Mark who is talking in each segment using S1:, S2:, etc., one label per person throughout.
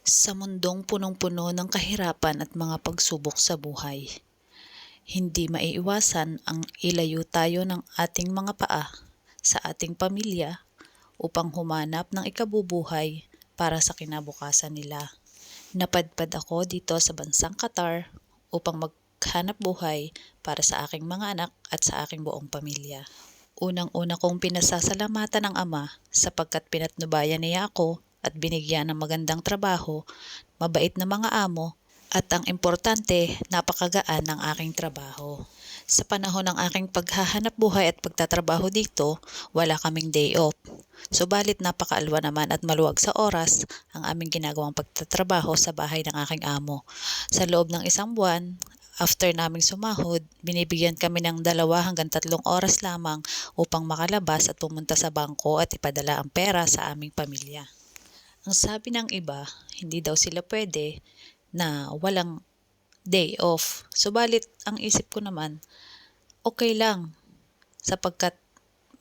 S1: Sa mundong punong-puno ng kahirapan at mga pagsubok sa buhay, hindi maiiwasan ang ilayo tayo ng ating mga paa sa ating pamilya upang humanap ng ikabubuhay para sa kinabukasan nila. Napadpad ako dito sa bansang Qatar upang maghanap buhay para sa aking mga anak at sa aking buong pamilya. Unang-una kong pinasasalamatan ng Ama sapagkat pinatnubayan niya ako at binigyan ng magandang trabaho, mabait na mga amo, at ang importante, napakagaan ng aking trabaho. Sa panahon ng aking paghahanap buhay at pagtatrabaho dito, wala kaming day off. Subalit napakaalwa naman at maluwag sa oras ang aming ginagawang pagtatrabaho sa bahay ng aking amo. Sa loob ng isang buwan, after naming sumahod, binibigyan kami ng 2 hanggang 3 oras lamang upang makalabas at pumunta sa bangko at ipadala ang pera sa aming pamilya. Ang sabi ng iba, hindi daw sila pwede na walang day off. Subalit ang isip ko naman, okay lang sapagkat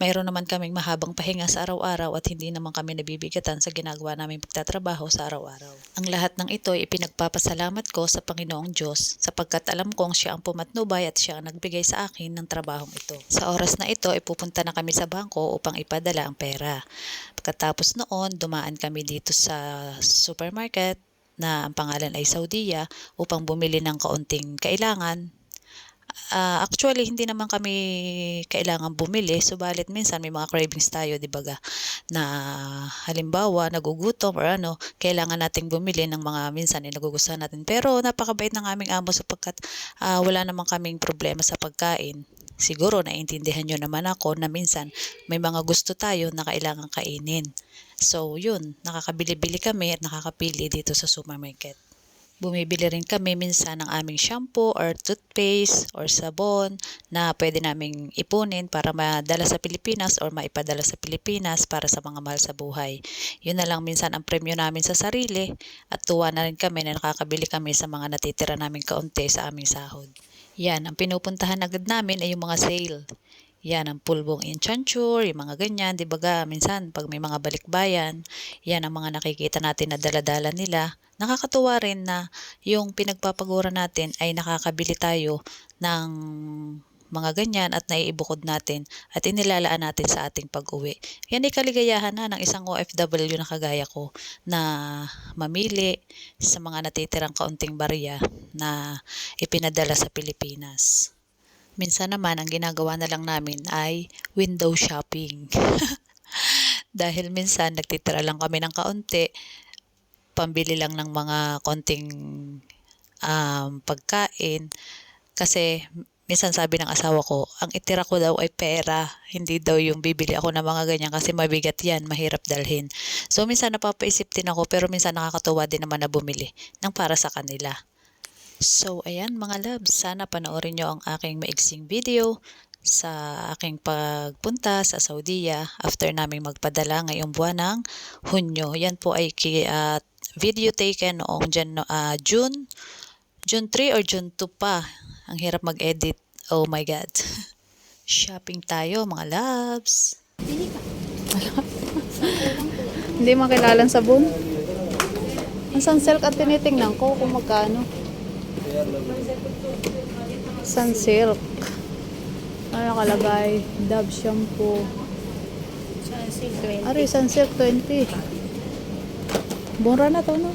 S1: mayroon naman kaming mahabang pahinga sa araw-araw at hindi naman kami nabibigatan sa ginagawa naming pagtatrabaho sa araw-araw. Ang lahat ng ito ay ipinagpapasalamat ko sa Panginoong Diyos sapagkat alam kong Siya ang pumatnubay at Siya ang nagbigay sa akin ng trabahong ito. Sa oras na ito ay pupunta na kami sa bangko upang ipadala ang pera. Pagkatapos noon, dumaan kami dito sa supermarket na ang pangalan ay Saudia upang bumili ng kaunting kailangan. Actually, hindi naman kami kailangan bumili, subalit minsan may mga cravings tayo, di ba ga, na halimbawa nagugutom or ano, kailangan nating bumili ng mga minsan ay nagugustuhan natin. Pero napakabait ng aming amo sapagkat wala naman kaming problema sa pagkain. Siguro naiintindihan nyo naman ako na minsan may mga gusto tayo na kailangan kainin. So yun, nakakabili-bili kami at nakakapili dito sa supermarket. Bumibili rin kami minsan ng aming shampoo or toothpaste or sabon na pwede naming ipunin para madala sa Pilipinas or maipadala sa Pilipinas para sa mga mahal sa buhay. Yun na lang minsan ang premyo namin sa sarili at tuwa na rin kami na nakakabili kami sa mga natitira naming kaunti sa aming sahod. Yan, ang pinupuntahan agad namin ay yung mga sale. Yan, ang pulbong enchanture, yung mga ganyan, di ba ga, minsan pag may mga balikbayan, yan ang mga nakikita natin na daladala nila. Nakakatuwa rin na yung pinagpapagura natin ay nakakabili tayo ng mga ganyan at naiibukod natin at inilalaan natin sa ating pag-uwi. Yan ay kaligayahan na ng isang OFW na kagaya ko na mamili sa mga natitirang kaunting barya na ipinadala sa Pilipinas. Minsan naman, ang ginagawa na lang namin ay window shopping. Dahil minsan, nagtitira lang kami ng kaunti, pambili lang ng mga konting pagkain. Kasi, minsan sabi ng asawa ko, ang itira ko daw ay pera, hindi daw yung bibili ako ng mga ganyan kasi mabigat yan, mahirap dalhin. So, minsan napapaisip din ako, pero minsan nakakatuwa din naman na bumili ng para sa kanila. So, ayan mga loves, sana panoorin nyo ang aking maiksing video sa aking pagpunta sa Saudiya after naming magpadala ngayong buwan ng Hunyo. Yan po ay video taken noong June 3 or June 2 pa. Ang hirap mag-edit. Oh my God. Shopping tayo mga loves.
S2: Hindi makilalang sabon. Ang Sunsilk at tinitingnan ko kung magkano. Sunsilk. Ano nakalagay? Dove shampoo.
S3: Sunsilk 20.
S2: Ari, Sunsilk 20. Mura na to, no?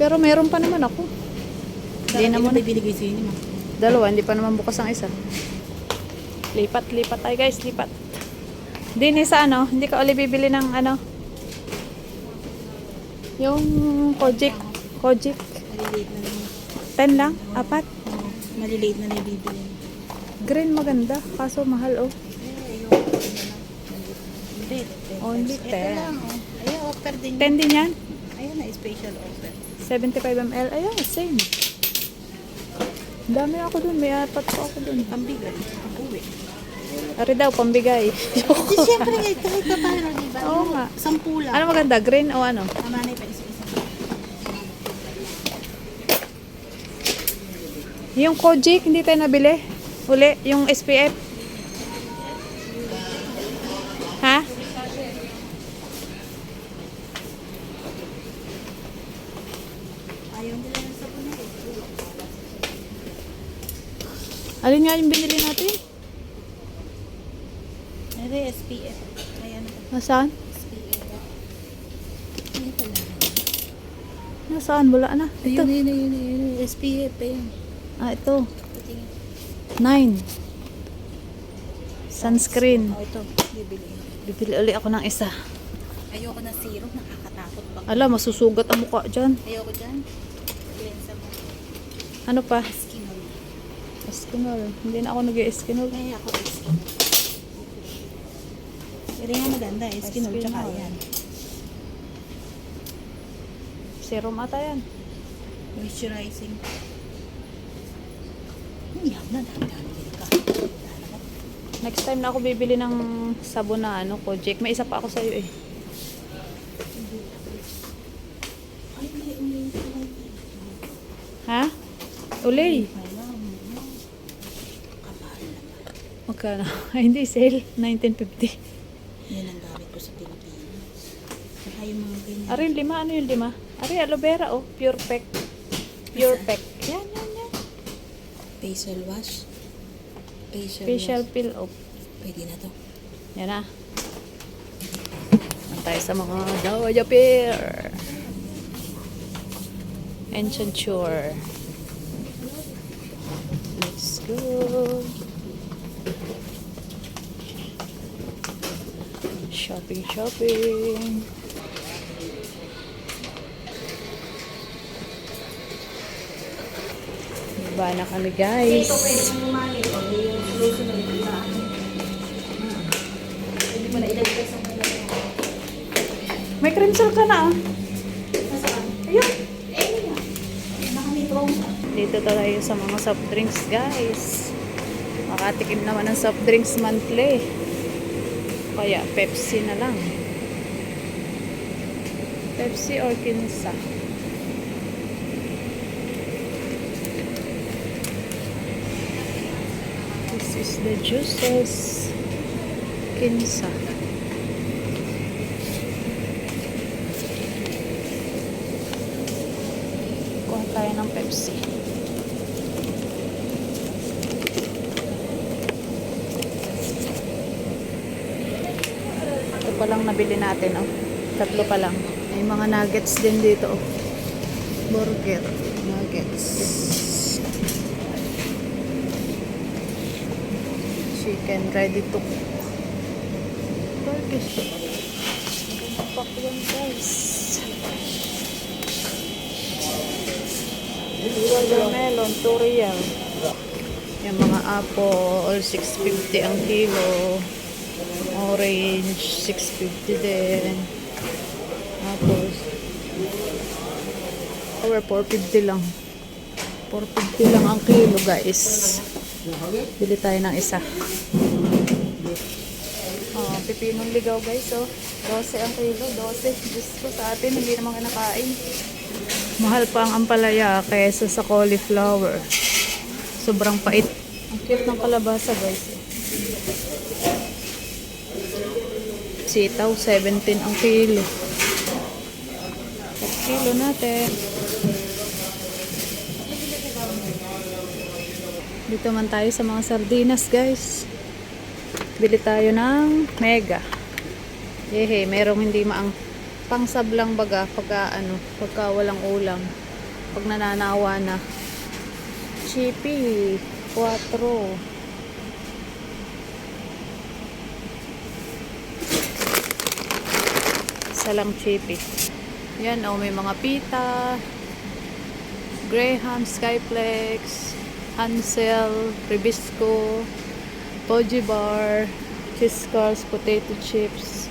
S2: Pero meron pa naman ako. Hindi naman.
S3: Binigay sa inyo.
S2: 2, hindi pa naman bukas ang isa. Lipat tayo guys, lipat. Hindi sa ano, hindi ka ulit bibili ng ano. Yung Kojic.
S3: Maliliit na lang.
S2: 10 lang? 4?
S3: Maliliit na bibili.
S2: Green maganda, kaso mahal oh.
S3: Hindi.
S2: Only
S3: Ito
S2: 10.
S3: lang. Oh. Ayun, offer din.
S2: 10 din yan?
S3: Ayun na, special offer.
S2: 75 ml. Ayun, same. Dami ako dun. May 4 pa ako dun.
S3: Pambigay. Uwi.
S2: Ari daw, pambigay.
S3: Di siyempre, kahit pa paano, diba?
S2: Oo nga.
S3: 10 lang.
S2: Ano maganda? Green o ano?
S3: Namanay pa isa-isa.
S2: Yung Kojic, hindi tayo nabili. Uli, yung SPF. Ha?
S3: Ayaw nila ng sabon na eh.
S2: Alin nga yung binili natin?
S3: Ano SPF? Kaya na
S2: Nasaan?
S3: SPF. Ano pala?
S2: Nasaan? Wala na. Ito.
S3: Ayun. SPF ayun.
S2: Ah, ito.
S3: Patingin.
S2: 9. Sunscreen.
S3: Oh, ito. Bibili.
S2: Bibili uli ako ng isa.
S3: Ayoko na serum. Nakakatakot ba?
S2: Ala, masusugat ang mukha dyan.
S3: Ayoko dyan. Cleanse mo.
S2: Ano pa?
S3: Skinol.
S2: Eskinol. Hindi na ako nag-eskinol.
S3: Kaya ako skinol. Pero nga maganda eh. Skinol tsaka
S2: Skinol.
S3: yan.
S2: Serum ata yan.
S3: Moisturizing. Yan na. Dami-dami ka.
S2: Next time na ako bibili ng sabon na ano ko. Jake, may isa pa ako sa'yo eh.
S3: Ay, may
S2: Ha? Ulay.
S3: kamahal naman.
S2: Magkano? Ay, hindi sale. 1950.
S3: Yan ang gamit ko sa Pilipinas. Saka yung mga ganyan.
S2: Ari, 5. Ano yung 5? Ari, aloe vera oh. Pure Pek. Pure Pek. Yan.
S3: Facial wash.
S2: Facial
S3: wash.
S2: peel off.
S3: Pwede na to.
S2: Yan na. Tayo sa mga Dawa Japir. Enchanture. Let's go. Shopping. Diba na kami guys.
S3: Pwede mo na ilagay sa
S2: May crimson ka na ah. Ayun. Dito tayo sa mga soft drinks guys. Makatikim naman ng soft drinks monthly. Kaya Pepsi na lang. Pepsi or Kinsa. This is the juices. Kinsa. Kuha tayo ng Pepsi. Ito pa lang nabili natin, oh. 3 pa lang. May mga nuggets din dito, oh. Burger. Nuggets. Chicken ready to cook. Turkish. Magandang pakwan, guys. Watermelon, 2 real. Yung mga apple, 6.50 ang kilo. Orange, 6.50 din. Tapos, over 4.50 lang. 4.50 lang ang kilo, guys. Bili tayo ng isa. Oh, pipinong ligaw, guys. Oh, 12 ang kilo, 12. Diyos ko, sa atin, hindi naman kinakain. Mahal pa ang ampalaya kaysa sa cauliflower. Sobrang pait. Ang cute ng kalabasa, guys. Sitaw, 17 ang kilo. Per kilo natin. Dito man tayo sa mga sardinas, guys. Bili tayo ng mega. Yehe, merong hindi maang pangsablang baga pagka walang ulam. Pag nananawa na. Chippy, 4. Salang chippy. Yan, oh, may mga pita, Graham, Skyflex, Hansel, Ribisco, Poji Bar, cheese curls, potato chips,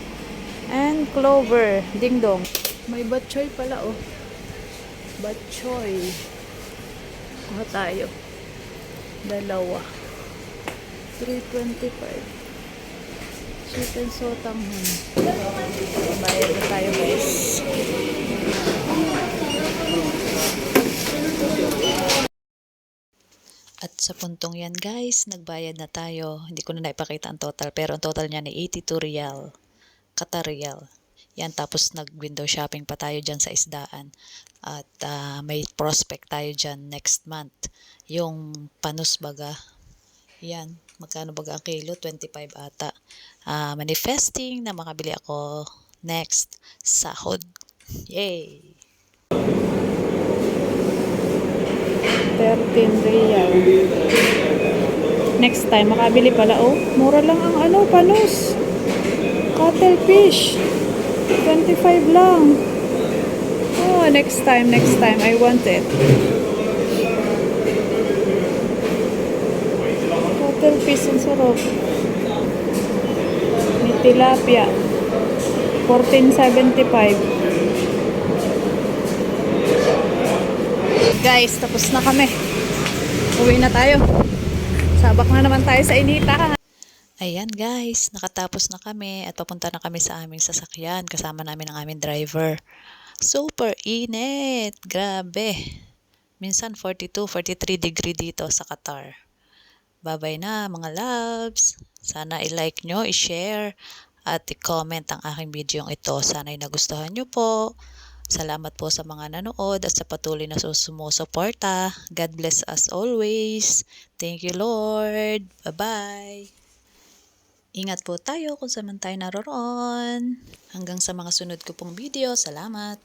S2: and Clover, Ding Dong. May batchoy pala, oh. Batchoy. Kuha tayo. 2. 3.25. Chicken sotanghon. Bayad na tayo, guys.
S1: At sa puntong yan guys, nagbayad na tayo. Hindi ko na naipakita ang total, pero ang total niya ay 82 real. Qatar real. Yan, tapos nag-window shopping pa tayo dyan sa isdaan. At may prospect tayo dyan next month. Yung panus baga. Yan, magkano baga ang kilo? 25 ata. Manifesting na makabili ako next sahod. Yay!
S2: 13 real. Next time, makabili pala. Oh, mura lang ang panus. Cuttlefish. 25 lang. Oh, next time, I want it. Cuttlefish, ang sarap. May tilapia. 14.75. Guys, tapos na kami. Uwi na tayo. Sabak na naman tayo sa inita.
S1: Ayan guys, nakatapos na kami at papunta na kami sa aming sasakyan. Kasama namin ang aming driver. Super init! Grabe! Minsan 42, 43 degree dito sa Qatar. Bye-bye na mga loves! Sana i-like nyo, i-share, at i-comment ang aking video ito. Sana ay nagustuhan nyo po. Salamat po sa mga nanood at sa patuloy na sumusuporta. God bless us always. Thank you Lord. Bye-bye. Ingat po tayo kung saan man tayo naroon. Hanggang sa mga sunod ko pong video. Salamat.